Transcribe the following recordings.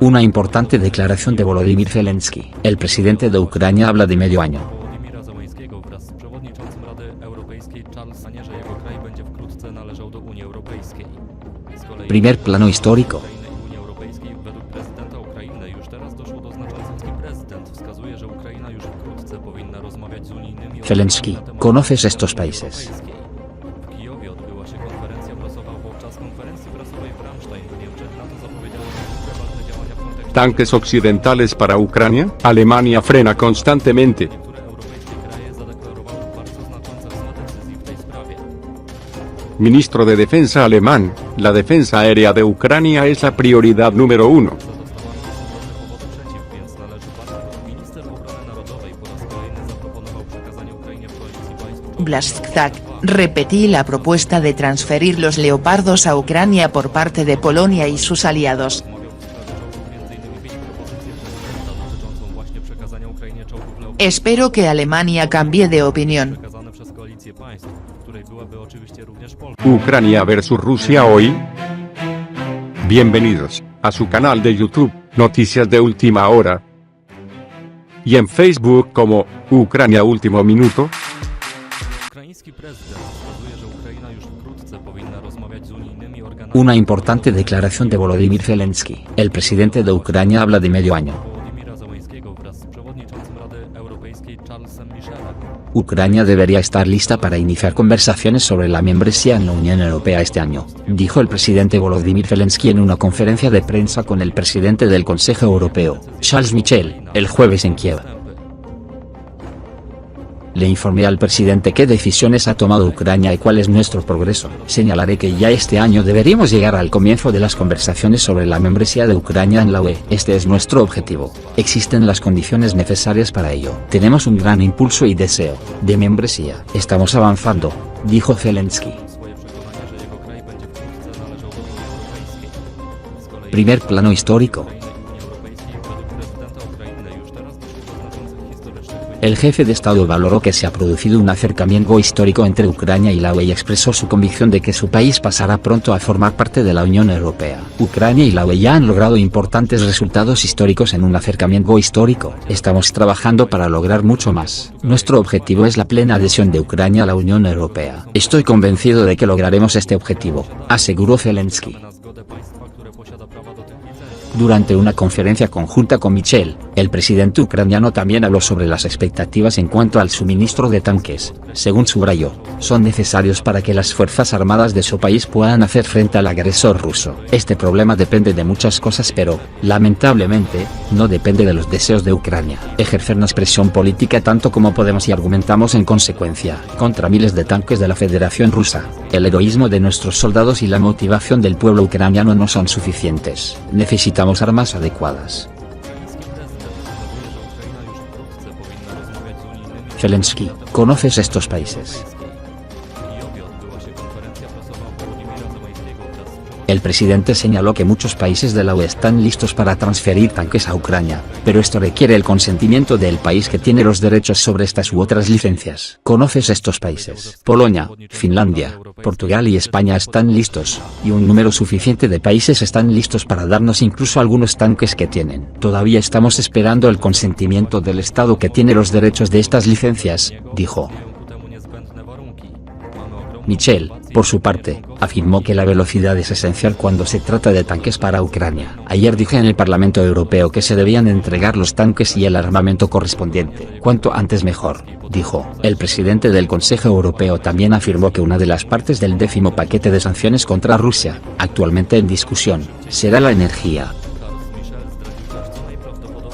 Una importante declaración de Volodymyr Zelensky, el presidente de Ucrania, habla de medio año. Primer plano histórico. Zelensky, ¿conoces estos países? Tanques occidentales para Ucrania. Alemania frena constantemente. Ministro de Defensa alemán, la defensa aérea de Ucrania es la prioridad número 1. Blaszczak, repetí la propuesta de transferir los leopardos a Ucrania por parte de Polonia y sus aliados. Espero que Alemania cambie de opinión. Ucrania versus Rusia hoy. Bienvenidos a su canal de YouTube, Noticias de Última Hora. Y en Facebook como Ucrania Último Minuto. Una importante declaración de Volodymyr Zelensky, el presidente de Ucrania, habla de medio año. Ucrania debería estar lista para iniciar conversaciones sobre la membresía en la Unión Europea este año, dijo el presidente Volodymyr Zelensky en una conferencia de prensa con el presidente del Consejo Europeo, Charles Michel, el jueves en Kiev. Le informé al presidente qué decisiones ha tomado Ucrania y cuál es nuestro progreso. Señalaré que ya este año deberíamos llegar al comienzo de las conversaciones sobre la membresía de Ucrania en la UE. Este es nuestro objetivo. Existen las condiciones necesarias para ello. Tenemos un gran impulso y deseo de membresía. Estamos avanzando, dijo Zelensky. Primer plano histórico. El jefe de Estado valoró que se ha producido un acercamiento histórico entre Ucrania y la UE y expresó su convicción de que su país pasará pronto a formar parte de la Unión Europea. Ucrania y la UE ya han logrado importantes resultados históricos en un acercamiento histórico. Estamos trabajando para lograr mucho más. Nuestro objetivo es la plena adhesión de Ucrania a la Unión Europea. Estoy convencido de que lograremos este objetivo, aseguró Zelensky. Durante una conferencia conjunta con Michel, el presidente ucraniano también habló sobre las expectativas en cuanto al suministro de tanques. Según subrayó, son necesarios para que las fuerzas armadas de su país puedan hacer frente al agresor ruso. Este problema depende de muchas cosas, pero, lamentablemente, no depende de los deseos de Ucrania. Ejercernos presión política tanto como podemos y argumentamos en consecuencia, contra miles de tanques de la Federación Rusa. El heroísmo de nuestros soldados y la motivación del pueblo ucraniano no son suficientes. Necesitamos armas adecuadas. Zelensky, ¿conoces estos países? El presidente señaló que muchos países de la UE están listos para transferir tanques a Ucrania, pero esto requiere el consentimiento del país que tiene los derechos sobre estas u otras licencias. ¿Conoces estos países? Polonia, Finlandia, Portugal y España están listos, y un número suficiente de países están listos para darnos incluso algunos tanques que tienen. Todavía estamos esperando el consentimiento del Estado que tiene los derechos de estas licencias, dijo. Michel, por su parte, afirmó que la velocidad es esencial cuando se trata de tanques para Ucrania. Ayer dije en el Parlamento Europeo que se debían entregar los tanques y el armamento correspondiente. Cuanto antes mejor, dijo. El presidente del Consejo Europeo también afirmó que una de las partes del 10º paquete de sanciones contra Rusia, actualmente en discusión, será la energía.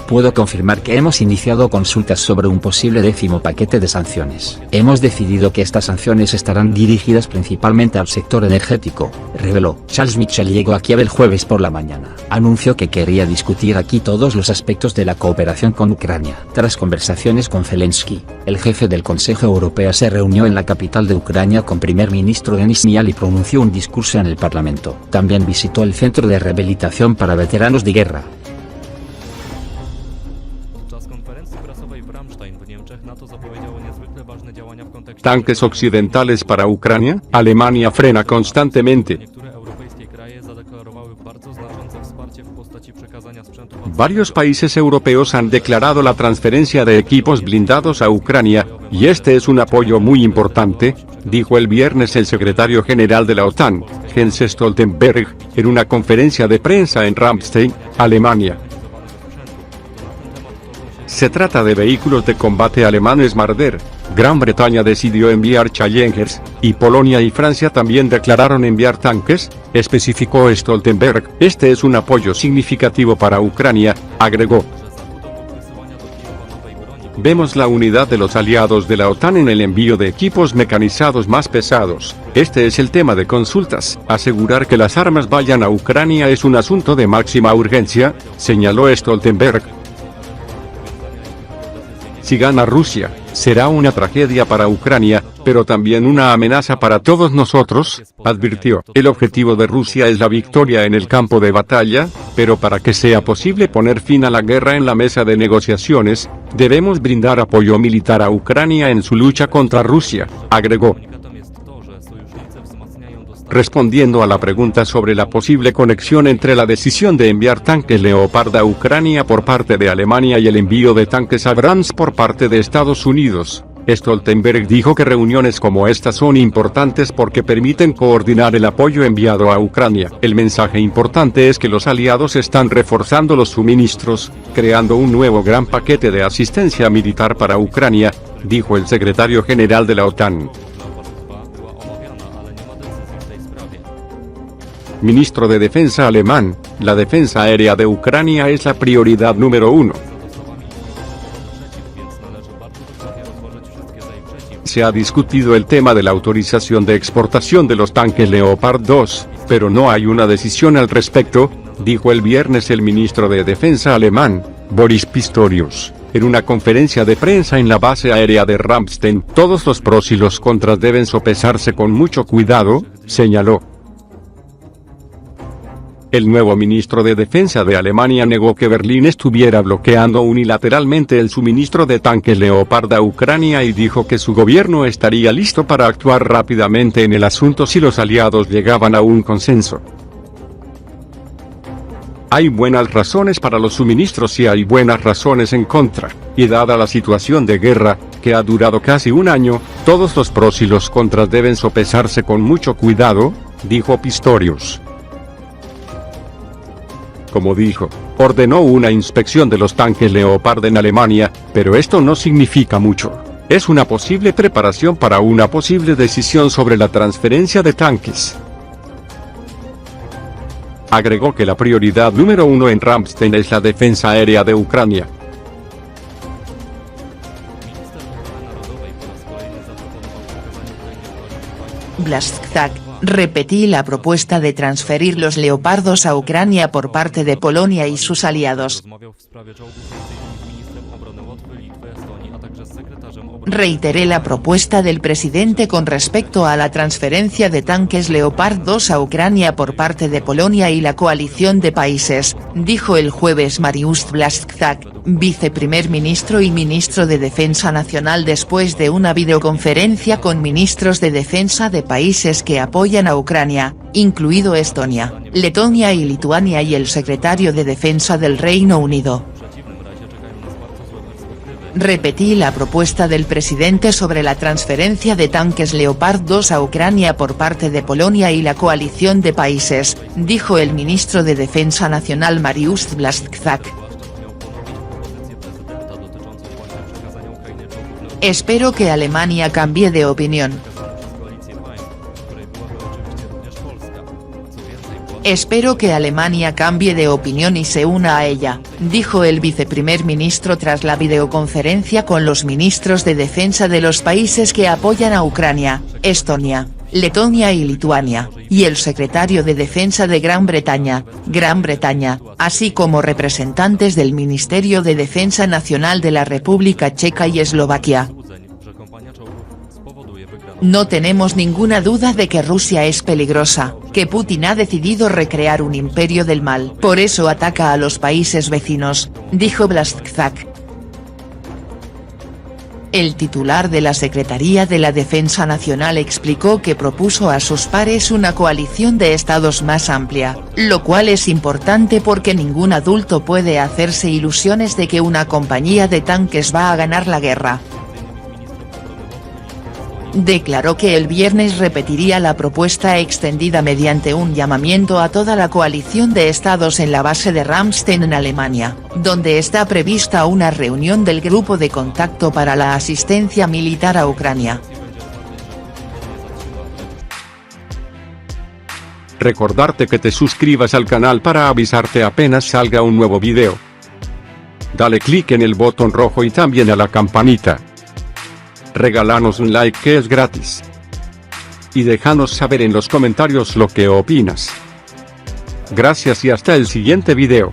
Puedo confirmar que hemos iniciado consultas sobre un posible 10º paquete de sanciones. Hemos decidido que estas sanciones estarán dirigidas principalmente al sector energético, reveló. Charles Michel llegó a Kiev el jueves por la mañana. Anunció que quería discutir aquí todos los aspectos de la cooperación con Ucrania. Tras conversaciones con Zelensky, el jefe del Consejo Europeo se reunió en la capital de Ucrania con primer ministro Denis Mial y pronunció un discurso en el Parlamento. También visitó el centro de rehabilitación para veteranos de guerra. Podczas konferencji prasowej w Ramstein w Niemczech NATO zapowiedziało niezwykle ważne działania w kontekście tanques occidentales para Ucrania. Alemania frena constantemente. Varios países europeos han declarado la transferencia de equipos blindados a Ucrania, y este es un apoyo muy importante, dijo el viernes el secretario general de la OTAN, Jens Stoltenberg, en una conferencia de prensa en Ramstein, Alemania. Se trata de vehículos de combate alemanes Marder. Gran Bretaña decidió enviar Challengers, y Polonia y Francia también declararon enviar tanques, especificó Stoltenberg. Este es un apoyo significativo para Ucrania, agregó. Vemos la unidad de los aliados de la OTAN en el envío de equipos mecanizados más pesados. Este es el tema de consultas. Asegurar que las armas vayan a Ucrania es un asunto de máxima urgencia, señaló Stoltenberg. Si gana Rusia, será una tragedia para Ucrania, pero también una amenaza para todos nosotros, advirtió. El objetivo de Rusia es la victoria en el campo de batalla, pero para que sea posible poner fin a la guerra en la mesa de negociaciones, debemos brindar apoyo militar a Ucrania en su lucha contra Rusia, agregó. Respondiendo a la pregunta sobre la posible conexión entre la decisión de enviar tanques Leopard a Ucrania por parte de Alemania y el envío de tanques Abrams por parte de Estados Unidos, Stoltenberg dijo que reuniones como estas son importantes porque permiten coordinar el apoyo enviado a Ucrania. El mensaje importante es que los aliados están reforzando los suministros, creando un nuevo gran paquete de asistencia militar para Ucrania, dijo el secretario general de la OTAN. Ministro de Defensa alemán, la defensa aérea de Ucrania es la prioridad número 1. Se ha discutido el tema de la autorización de exportación de los tanques Leopard 2, pero no hay una decisión al respecto, dijo el viernes el ministro de Defensa alemán, Boris Pistorius, en una conferencia de prensa en la base aérea de Ramstein. Todos los pros y los contras deben sopesarse con mucho cuidado, señaló. El nuevo ministro de Defensa de Alemania negó que Berlín estuviera bloqueando unilateralmente el suministro de tanques Leopard a Ucrania y dijo que su gobierno estaría listo para actuar rápidamente en el asunto si los aliados llegaban a un consenso. Hay buenas razones para los suministros y hay buenas razones en contra, y dada la situación de guerra, que ha durado casi un año, todos los pros y los contras deben sopesarse con mucho cuidado, dijo Pistorius. Como dijo, ordenó una inspección de los tanques Leopard en Alemania, pero esto no significa mucho. Es una posible preparación para una posible decisión sobre la transferencia de tanques. Agregó que la prioridad número 1 en Ramstein es la defensa aérea de Ucrania. Blastzak, repetí la propuesta de transferir los leopardos a Ucrania por parte de Polonia y sus aliados. Reiteré la propuesta del presidente con respecto a la transferencia de tanques Leopard 2 a Ucrania por parte de Polonia y la coalición de países, dijo el jueves Mariusz Błaszczak, viceprimer ministro y ministro de Defensa Nacional después de una videoconferencia con ministros de defensa de países que apoyan a Ucrania, incluido Estonia, Letonia y Lituania y el secretario de Defensa del Reino Unido. Repetí la propuesta del presidente sobre la transferencia de tanques Leopard 2 a Ucrania por parte de Polonia y la coalición de países, dijo el ministro de Defensa Nacional Mariusz Błaszczak. Espero que Alemania cambie de opinión. Espero que Alemania cambie de opinión y se una a ella, dijo el viceprimer ministro tras la videoconferencia con los ministros de defensa de los países que apoyan a Ucrania, Estonia, Letonia y Lituania, y el secretario de Defensa de Gran Bretaña, así como representantes del Ministerio de Defensa Nacional de la República Checa y Eslovaquia. No tenemos ninguna duda de que Rusia es peligrosa, que Putin ha decidido recrear un imperio del mal. Por eso ataca a los países vecinos, dijo Błaszczak. El titular de la Secretaría de la Defensa Nacional explicó que propuso a sus pares una coalición de estados más amplia, lo cual es importante porque ningún adulto puede hacerse ilusiones de que una compañía de tanques va a ganar la guerra. Declaró que el viernes repetiría la propuesta extendida mediante un llamamiento a toda la coalición de estados en la base de Ramstein en Alemania, donde está prevista una reunión del Grupo de Contacto para la Asistencia Militar a Ucrania. Recordarte que te suscribas al canal para avisarte apenas salga un nuevo video. Dale clic en el botón rojo y también a la campanita. Regálanos un like que es gratis. Y déjanos saber en los comentarios lo que opinas. Gracias y hasta el siguiente video.